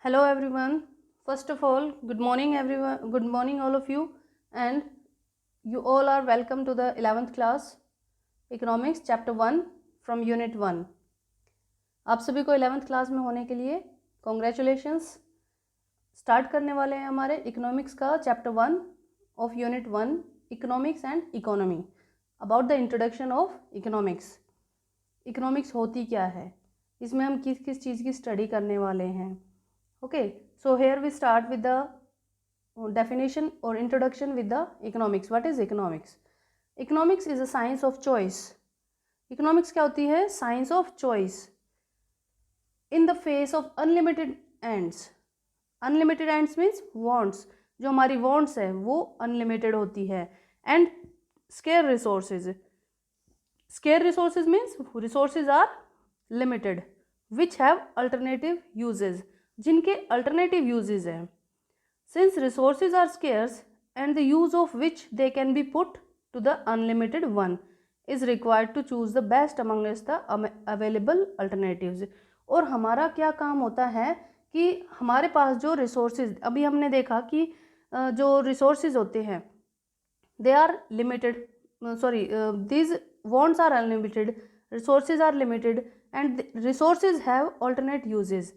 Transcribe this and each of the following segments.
Hello everyone. First of all, good morning everyone. Good morning all of you, and you all are welcome to the 11th class Economics Chapter 1 from Unit 1. आप सभी को 11th class में होने के लिए congratulations. Start करने वाले हैं हमारे इकोनॉमिक्स का chapter 1 of unit 1 economics and economy. About the introduction of economics. Economics होती क्या है, इसमें हम किस किस चीज़ की स्टडी करने वाले हैं। Okay, so here we start with the definition or introduction with the economics. What is economics? Economics is a science of choice. Economics क्या होती है? Science of choice. In the face of unlimited ends. Unlimited ends means wants. जो हमारी wants है वो unlimited होती है. And scarce resources. Scarce resources means resources are limited, which have alternative uses. जिनके अल्टरनेटिव यूजेज हैं। Since resources are scarce and the use of which they can be put to the unlimited one is required to choose the best amongst the available alternatives. और हमारा क्या काम होता है कि हमारे पास जो रिसोर्सेज, अभी हमने देखा कि जो रिसोर्सेज होते हैं they are limited, these wants are unlimited, resources are limited and resources have alternate uses.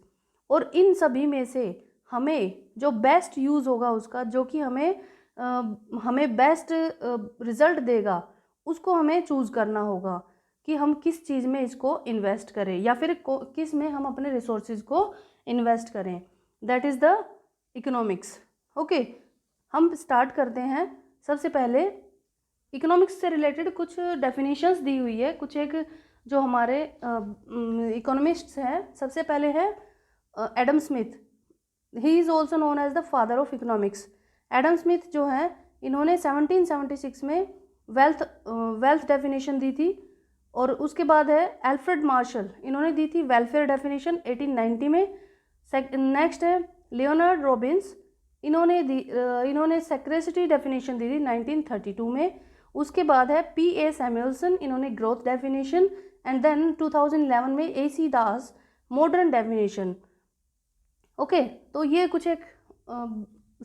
और इन सभी में से हमें जो बेस्ट यूज़ होगा उसका, जो कि हमें बेस्ट रिज़ल्ट देगा, उसको हमें चूज़ करना होगा कि हम किस चीज़ में इसको इन्वेस्ट करें या फिर किस में हम अपने रिसोर्सेज को इन्वेस्ट करें। That is the economics. Okay, हम स्टार्ट करते हैं। सबसे पहले इकोनॉमिक्स से रिलेटेड कुछ डेफिनेशंस दी हुई है, कुछ एक जो हमारे इकोनॉमिस्ट्स हैं। सबसे पहले है Adam Smith. He is also known as the father of economics. Adam Smith जो है, इन्होंने 1776 में वेल्थ डेफिनेशन दी थी। और उसके बाद है एल्फ्रेड मार्शल, इन्होंने दी थी वेलफेयर डेफिनेशन 1890 में। नेक्स्ट है लियोनार्ड रॉबिन्स, इन्होंने सेक्रेसिटी डेफिनेशन दी थी 1932 में। उसके बाद है P.A. सैमुअल्सन, इन्होंने ग्रोथ डेफिनेशन। एंड देन 2011 में A.C. दास मॉडर्न डेफिनेशन। ओके, तो ये कुछ एक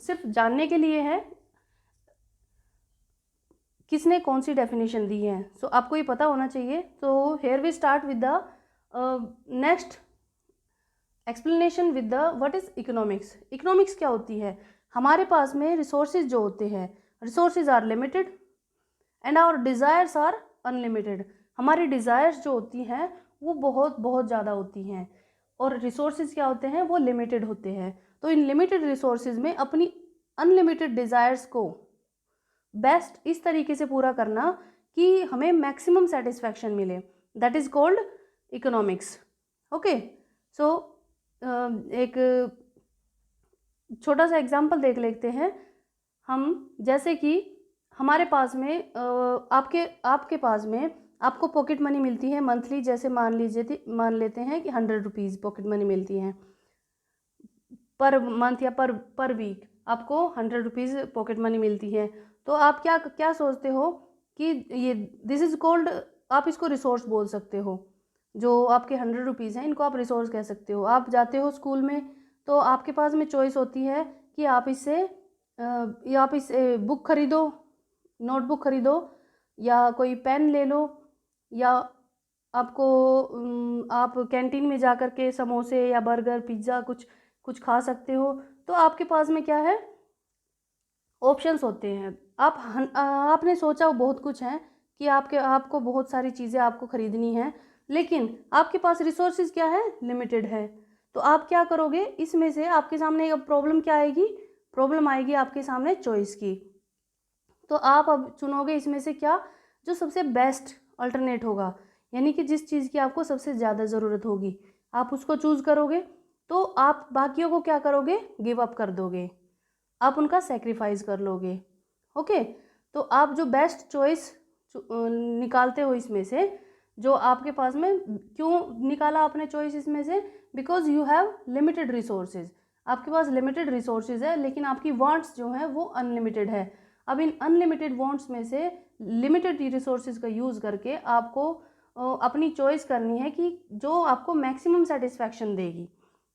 सिर्फ जानने के लिए है किसने कौन सी डेफिनेशन दी है। सो आपको ये पता होना चाहिए। तो here we start with the next explanation with the what is economics. Economics क्या होती है? हमारे पास में रिसोर्सेज जो होते हैं, resources are limited and our desires are unlimited. हमारी डिज़ायर्स जो होती हैं वो बहुत बहुत ज़्यादा होती हैं, और रिसोर्सेज क्या होते हैं, वो लिमिटेड होते हैं। तो इन लिमिटेड रिसोर्सेज में अपनी अनलिमिटेड डिज़ायर्स को बेस्ट इस तरीके से पूरा करना कि हमें मैक्सिमम सेटिस्फैक्शन मिले, that is called economics. Okay, so एक छोटा सा एग्जांपल देख लेते हैं हम। जैसे कि हमारे पास में आपके पास में आपको पॉकेट मनी मिलती है मंथली। जैसे मान लेते हैं कि 100 रुपीज़ पॉकेट मनी मिलती हैं पर मंथ या पर वीक। आपको 100 रुपीज़ पॉकेट मनी मिलती है। तो आप क्या सोचते हो कि ये दिस इज़ कॉल्ड, आप इसको रिसोर्स बोल सकते हो। जो आपके 100 रुपीज़ हैं, इनको आप रिसोर्स कह सकते हो। आप जाते हो स्कूल में तो आपके पास में चॉइस होती है कि आप इससे बुक खरीदो, नोटबुक खरीदो, या कोई पेन ले लो, या आप कैंटीन में जा कर के समोसे या बर्गर पिज़्ज़ा कुछ खा सकते हो। तो आपके पास में क्या है, ऑप्शंस होते हैं। आपने सोचा बहुत कुछ है कि आपको बहुत सारी चीज़ें आपको खरीदनी है, लेकिन आपके पास रिसोर्सेज क्या है, लिमिटेड है। तो आप क्या करोगे, इसमें से आपके सामने अब प्रॉब्लम आएगी आपके सामने चॉइस की। तो आप अब चुनोगे इसमें से क्या, जो सबसे बेस्ट अल्टरनेट होगा, यानी कि जिस चीज़ की आपको सबसे ज़्यादा ज़रूरत होगी आप उसको चूज़ करोगे। तो आप बाकियों को क्या करोगे, गिव अप कर दोगे, आप उनका सेक्रीफाइस कर लोगे। ओके, तो आप जो बेस्ट चॉइस निकालते हो इसमें से, जो आपके पास में, क्यों निकाला आपने चॉइस इसमें से, because you have limited resources. आपके पास लिमिटेड रिसोर्सेज है, लेकिन आपकी वांट्स जो है वो अनलिमिटेड है। अब इन अनलिमिटेड वांट्स में से लिमिटेड रिसोर्सेज का यूज़ करके आपको अपनी चॉइस करनी है कि जो आपको मैक्सिमम सेटिस्फैक्शन देगी।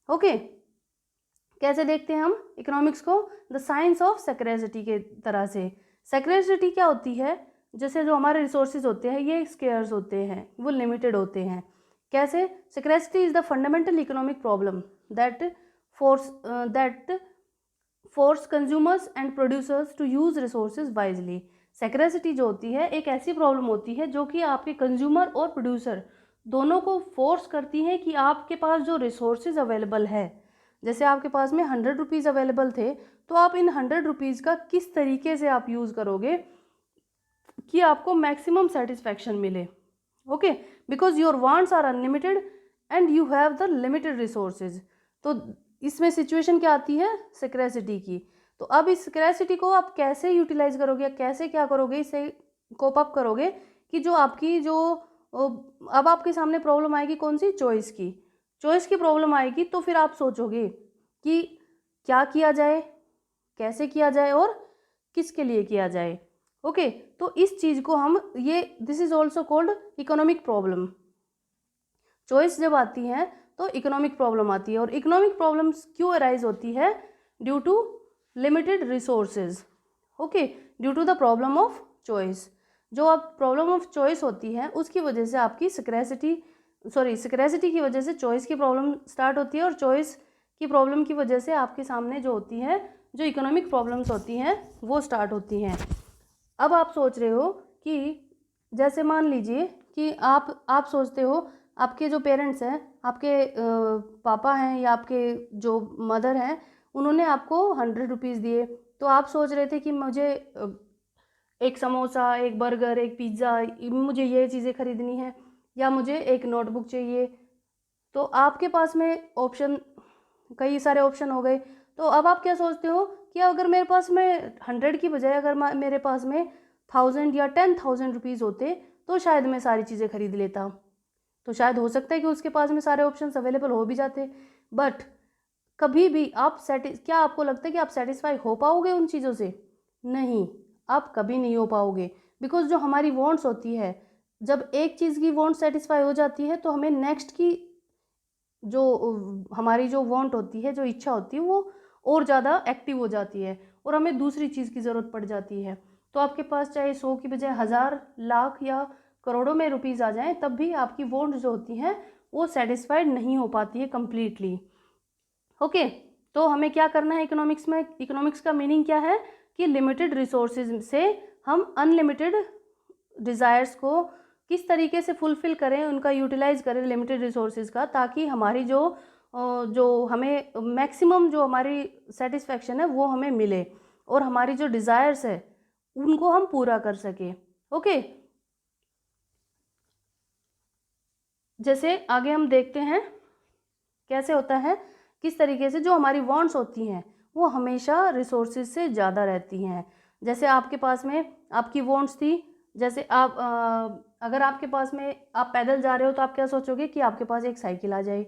ओके, कैसे देखते हैं हम इकोनॉमिक्स को? द साइंस ऑफ स्कैर्सिटी के तरह से। स्कैर्सिटी क्या होती है? जैसे जो हमारे रिसोर्सेज होते हैं ये स्केयर्स होते हैं, वो लिमिटेड होते हैं। कैसे? Scarcity is the fundamental economic problem that forces consumers and producers to use resources wisely. Scarcity जो होती है एक ऐसी प्रॉब्लम होती है जो कि आपके कंज्यूमर और प्रोड्यूसर दोनों को फोर्स करती है कि आपके पास जो रिसोर्सेज अवेलेबल है, जैसे आपके पास में 100 रुपीज़ अवेलेबल थे, तो आप इन 100 रुपीज़ का किस तरीके से आप यूज़ करोगे कि आपको मैक्सिमम सेटिस्फैक्शन मिले। Okay, because your wants are unlimited and you have the limited resources. तो इसमें सिचुएशन क्या आती है? स्कैर्सिटी की। तो अब इस स्कैर्सिटी को आप कैसे यूटिलाइज करोगे, कैसे क्या करोगे, इसे कोप अप करोगे कि जो आपकी जो अब आपके सामने प्रॉब्लम आएगी कौन सी? चॉइस की। चॉइस की प्रॉब्लम आएगी तो फिर आप सोचोगे कि क्या किया जाए, कैसे किया जाए और किसके लिए किया जाए। ओके, तो इस चीज़ को हम this is also called economic problem. Choice जब आती है तो इकोनॉमिक प्रॉब्लम आती है। और इकोनॉमिक प्रॉब्लम्स क्यों अराइज होती है? Due to limited resources. Okay, due to the problem of choice. जो अब प्रॉब्लम ऑफ चॉइस होती है उसकी वजह से आपकी स्कैर्सिटी की वजह से चॉइस की प्रॉब्लम स्टार्ट होती है, और चॉइस की प्रॉब्लम की वजह से आपके सामने जो होती है जो इकोनॉमिक प्रॉब्लम्स होती हैं वो स्टार्ट होती हैं। अब आप सोच रहे हो कि जैसे मान लीजिए कि आप सोचते हो आपके जो पेरेंट्स हैं, आपके पापा हैं या आपके जो मदर हैं, उन्होंने आपको 100 रुपीज़ दिए, तो आप सोच रहे थे कि मुझे एक समोसा, एक बर्गर, एक पिज़्ज़ा, मुझे ये चीज़ें खरीदनी है या मुझे एक नोटबुक चाहिए। तो आपके पास में ऑप्शन, कई सारे ऑप्शन हो गए। तो अब आप क्या सोचते हो कि अगर मेरे पास में 100 की बजाय अगर मेरे पास में 1000 या 10,000 रुपीज़ होते तो शायद मैं सारी चीज़ें खरीद लेता। तो शायद हो सकता है कि उसके पास में सारे ऑप्शंस अवेलेबल हो भी जाते, बट कभी भी आप क्या आपको लगता है कि आप सेटिस्फाई हो पाओगे उन चीज़ों से? नहीं, आप कभी नहीं हो पाओगे। बिकॉज जो हमारी वांट्स होती है, जब एक चीज़ की वांट सेटिस्फाई हो जाती है तो हमें नेक्स्ट की जो हमारी जो वांट होती है, जो इच्छा होती है, वो और ज़्यादा एक्टिव हो जाती है और हमें दूसरी चीज़ की ज़रूरत पड़ जाती है। तो आपके पास चाहे 100 की बजाय 1000, लाख या करोड़ों में रुपीज़ आ जाएं, तब भी आपकी वांट जो होती हैं वो सेटिस्फाइड नहीं हो पाती है कम्प्लीटली। ओके, तो हमें क्या करना है इकोनॉमिक्स में? इकोनॉमिक्स का मीनिंग क्या है कि लिमिटेड रिसोर्सेज से हम अनलिमिटेड डिज़ायर्स को किस तरीके से फुलफ़िल करें, उनका यूटिलाइज़ करें लिमिटेड रिसोर्सेज का, ताकि हमारी जो हमें मैक्सिमम जो हमारी सेटिस्फैक्शन है वो हमें मिले और हमारी जो डिज़ायर्स है उनको हम पूरा कर सकें। ओके, जैसे आगे हम देखते हैं कैसे होता है, किस तरीके से जो हमारी वांट्स होती हैं वो हमेशा रिसोर्सेज से ज़्यादा रहती हैं। जैसे आपके पास में आपकी वांट्स थी, जैसे अगर आपके पास में आप पैदल जा रहे हो तो आप क्या सोचोगे कि आपके पास एक साइकिल आ जाए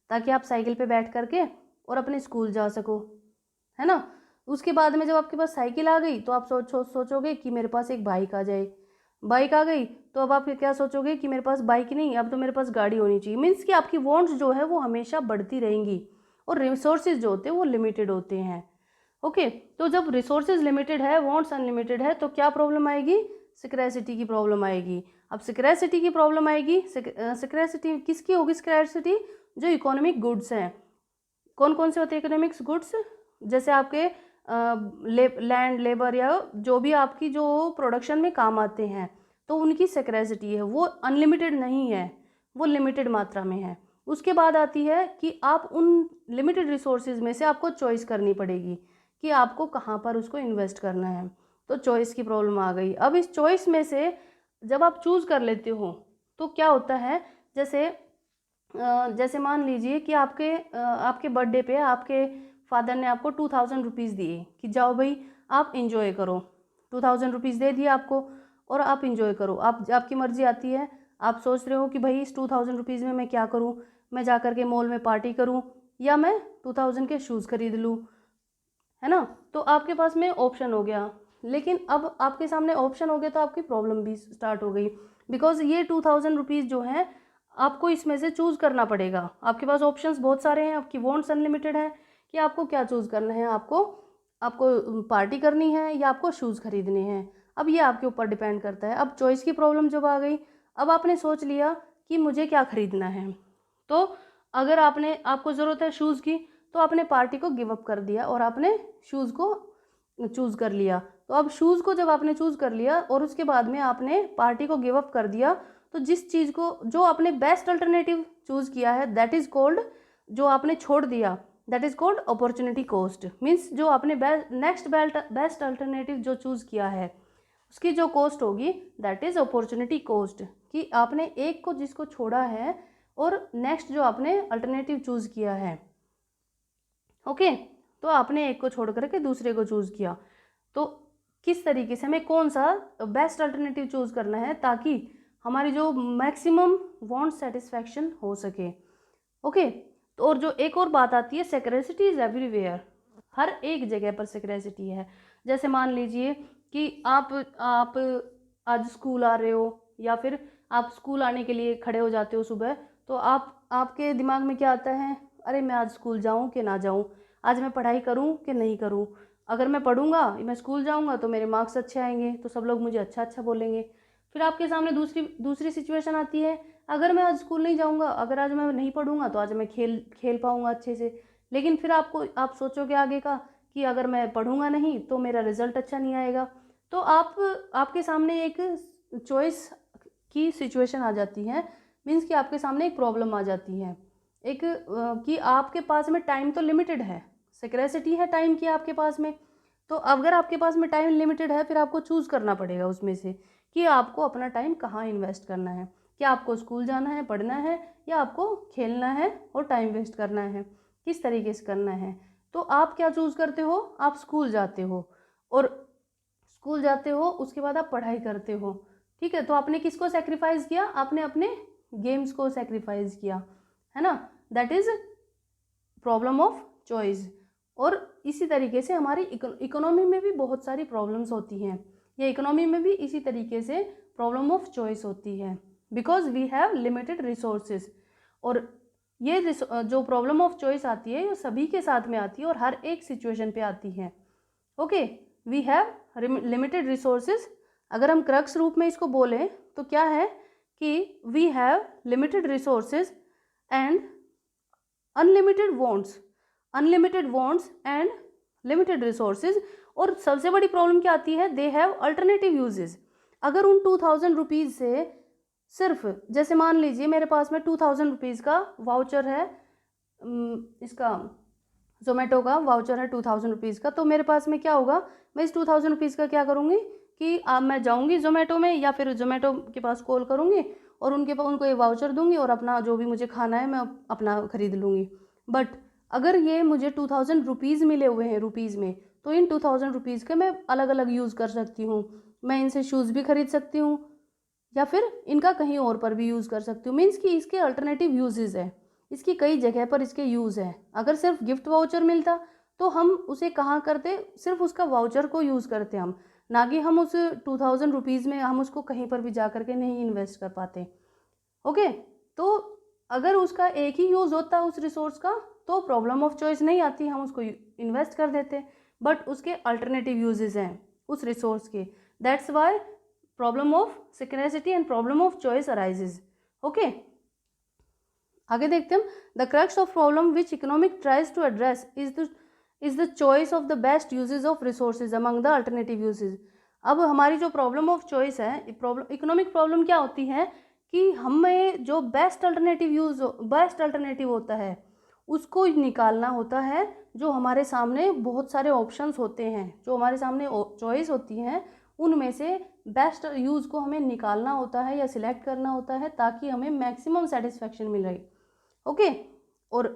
ताकि आप साइकिल पे बैठ करके और अपने स्कूल जा सको, है ना। उसके बाद में जब आपके पास साइकिल आ गई तो आप सोचोगे कि मेरे पास एक बाइक आ जाए। बाइक आ गई तो अब आप क्या सोचोगे कि मेरे पास बाइक नहीं, अब तो मेरे पास गाड़ी होनी चाहिए। मीन्स कि आपकी वांट्स जो है वो हमेशा बढ़ती रहेंगी और रिसोर्सेज जो होते हैं वो लिमिटेड होते हैं। ओके, तो जब रिसोर्सेज लिमिटेड है, वांट्स अनलिमिटेड है, तो क्या प्रॉब्लम आएगी? स्कैर्सिटी की प्रॉब्लम आएगी। अब स्कैर्सिटी की प्रॉब्लम आएगी, स्कैर्सिटी किसकी होगी? स्कैर्सिटी जो इकोनॉमिक गुड्स हैं। कौन कौन से होते हैं इकोनॉमिक्स गुड्स? जैसे आपके लैंड, लेबर या जो भी आपकी जो प्रोडक्शन में काम आते हैं, तो उनकी स्कैर्सिटी है, वो अनलिमिटेड नहीं है, वो लिमिटेड मात्रा में है। उसके बाद आती है कि आप उन लिमिटेड रिसोर्सेज में से आपको चॉइस करनी पड़ेगी कि आपको कहाँ पर उसको इन्वेस्ट करना है। तो चॉइस की प्रॉब्लम आ गई। अब इस चॉइस में से जब आप चूज़ कर लेते हो तो क्या होता है, जैसे मान लीजिए कि आपके बर्थडे पे आपके फादर ने आपको 2000 रुपीज़ दिए कि जाओ भाई आप इंजॉय करो। 2000 रुपीज़ दे दिए आपको और आप इंजॉय करो। आपकी मर्ज़ी आती है, आप सोच रहे हो कि भाई इस 2000 रुपीज़ में मैं क्या करूं, मैं जा कर के मॉल में पार्टी करूं या मैं 2000 के शूज़ खरीद लूं, है ना। तो आपके पास में ऑप्शन हो गया, लेकिन अब आपके सामने ऑप्शन हो गया तो आपकी प्रॉब्लम भी स्टार्ट हो गई। बिकॉज ये 2000 रुपीज़ जो हैं आपको इसमें से चूज़ करना पड़ेगा। आपके पास ऑप्शंस बहुत सारे हैं, आपकी वांट्स अनलिमिटेड है, कि आपको क्या चूज़ करना है, आपको पार्टी करनी है या आपको शूज़ खरीदने हैं। अब ये आपके ऊपर डिपेंड करता है। अब चॉइस की प्रॉब्लम जब आ गई, अब आपने सोच लिया कि मुझे क्या खरीदना है, तो अगर आपको ज़रूरत है शूज़ की, तो आपने पार्टी को गिव अप कर दिया और आपने शूज़ को चूज़ कर लिया। तो अब शूज़ को जब आपने चूज़ कर लिया और उसके बाद में आपने पार्टी को गिव अप कर दिया, तो जिस चीज़ को जो आपने बेस्ट अल्टरनेटिव चूज़ किया है, दैट इज़ कॉल्ड, जो आपने छोड़ दिया, that is called opportunity cost. Means जो आपने नेक्स्ट बेस्ट अल्टरनेटिव जो चूज़ किया है, उसकी जो कॉस्ट होगी, दैट इज़ अपॉर्चुनिटी कॉस्ट। कि आपने एक को जिसको छोड़ा है और नेक्स्ट जो आपने अल्टरनेटिव चूज़ किया है, ओके, तो आपने एक को छोड़ करके दूसरे को चूज़ किया। तो किस तरीके से हमें कौन सा बेस्ट अल्टरनेटिव चूज़ करना है ताकि हमारी जो मैक्सिमम वांट सेटिस्फैक्शन हो सके, ओके। तो और जो एक और बात आती है, सिक्योरिटी इज़ एवरीवेयर, हर एक जगह पर सिक्योरिटी है। जैसे मान लीजिए कि आप आज स्कूल आ रहे हो, या फिर आप स्कूल आने के लिए खड़े हो जाते हो सुबह, तो आपके दिमाग में क्या आता है, अरे मैं आज स्कूल जाऊं कि ना जाऊं, आज मैं पढ़ाई करूं कि नहीं करूं, अगर मैं पढ़ूंगा, मैं स्कूल जाऊंगा तो मेरे मार्क्स अच्छे आएंगे, तो सब लोग मुझे अच्छा अच्छा बोलेंगे। फिर आपके सामने दूसरी सिचुएशन आती है, अगर मैं आज स्कूल नहीं जाऊंगा, अगर आज मैं नहीं पढ़ूंगा, तो आज मैं खेल पाऊंगा अच्छे से। लेकिन फिर आप सोचोगे आगे का कि अगर मैं पढ़ूंगा नहीं तो मेरा रिजल्ट अच्छा नहीं आएगा। तो आपके सामने एक चॉइस की सिचुएशन आ जाती है, मीन्स कि आपके सामने एक प्रॉब्लम आ जाती है, एक कि आपके पास में टाइम तो लिमिटेड है, सिक्योरिटी है टाइम की आपके पास में। तो अगर आपके पास में टाइम लिमिटेड है, फिर आपको चूज़ करना पड़ेगा उसमें से कि आपको अपना टाइम कहाँ इन्वेस्ट करना है। क्या आपको स्कूल जाना है, पढ़ना है, या आपको खेलना है और टाइम वेस्ट करना है, किस तरीके से करना है। तो आप क्या चूज़ करते हो, आप स्कूल जाते हो, और स्कूल जाते हो उसके बाद आप पढ़ाई करते हो, ठीक है। तो आपने किसको सेक्रीफाइस किया, आपने अपने गेम्स को सेक्रीफाइस किया, है ना। That is problem of choice. और इसी तरीके से हमारी इकोनॉमी में भी बहुत सारी प्रॉब्लम्स होती हैं, या इकोनॉमी में भी इसी तरीके से प्रॉब्लम ऑफ चॉइस होती है, because we have limited resources. और ये जो प्रॉब्लम ऑफ चॉइस आती है, ये सभी के साथ में आती है और हर एक सिचुएशन पे आती है, okay. We have limited resources. अगर हम क्रक्स रूप में इसको बोलें तो क्या है कि we have limited resources and unlimited wants and limited resources. और सबसे बड़ी प्रॉब्लम क्या आती है, दे हैव अल्टरनेटिव यूजेज। अगर उन 2000 रुपीज़ से सिर्फ, जैसे मान लीजिए मेरे पास में 2000 रुपीज़ का वाउचर है, इसका जोमेटो का वाउचर है 2000 रुपीज़ का, तो मेरे पास में क्या होगा, मैं इस 2000 रुपीज़ का क्या करूँगी कि अब मैं जाऊँगी जोमेटो में, या फिर जोमेटो के पास कॉल करूँगी और उनको ये वाउचर दूँगी और अपना जो भी मुझे खाना है मैं अपना ख़रीद लूँगी। बट अगर ये मुझे 2000 रुपीज़ मिले हुए हैं रुपीज़ में, तो इन 2000 रुपीज़ के मैं अलग अलग यूज़ कर सकती हूँ। मैं इनसे शूज़ भी खरीद सकती हूँ, या फिर इनका कहीं और पर भी यूज़ कर सकती हूँ। मीन्स कि इसके अल्टरनेटिव यूजेज़ है, इसकी कई जगह पर इसके यूज़ है। अगर सिर्फ गिफ्ट वाउचर मिलता तो हम उसे कहाँ करते, सिर्फ उसका वाउचर को यूज़ करते हम, ना कि हम उस 2000 रुपीज़ में हम उसको कहीं पर भी जा करके नहीं इन्वेस्ट कर पाते, ओके। तो अगर उसका एक ही यूज़ होता उस रिसोर्स का, तो प्रॉब्लम ऑफ चॉइस नहीं आती, हम उसको इन्वेस्ट कर देते। बट उसके अल्टरनेटिव यूजेस हैं उस रिसोर्स के, that's why problem of security and problem of choice arises, okay. आगे देखते हैं, the crux of problem which economic tries to address is the choice of the best uses of resources among the alternative uses. अब हमारी जो problem of choice है, economic problem क्या होती है कि हमें जो बेस्ट अल्टरनेटिव होता है उसको निकालना होता है। जो हमारे सामने बहुत सारे ऑप्शंस होते हैं, जो हमारे सामने चॉइस होती हैं, उनमें से बेस्ट यूज़ को हमें निकालना होता है या सिलेक्ट करना होता है, ताकि हमें मैक्सिमम सेटिस्फेक्शन मिले, ओके। और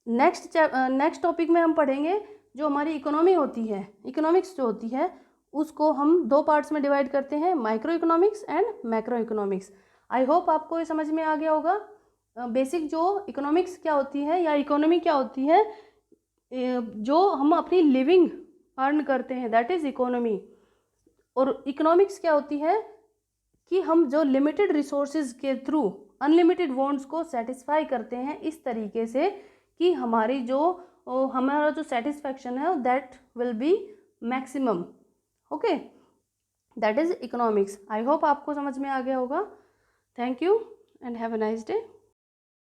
नेक्स्ट टॉपिक में हम पढ़ेंगे जो हमारी इकोनॉमी होती है, इकोनॉमिक्स जो होती है, उसको हम दो पार्ट्स में डिवाइड करते हैं, micro economics and macro economics. I hope आपको ये समझ में आ गया होगा बेसिक जो इकोनॉमिक्स क्या होती है या इकोनॉमी क्या होती है, जो हम अपनी लिविंग अर्न करते हैं, दैट इज़ इकोनॉमी। और इकोनॉमिक्स क्या होती है कि हम जो लिमिटेड रिसोर्सेज के थ्रू अनलिमिटेड वांट्स को सेटिस्फाई करते हैं इस तरीके से कि हमारी जो और हमारा जो सेटिस्फैक्शन है that will be maximum. Okay, that is economics. I hope आपको समझ में आ गया होगा. Thank you and have a nice day.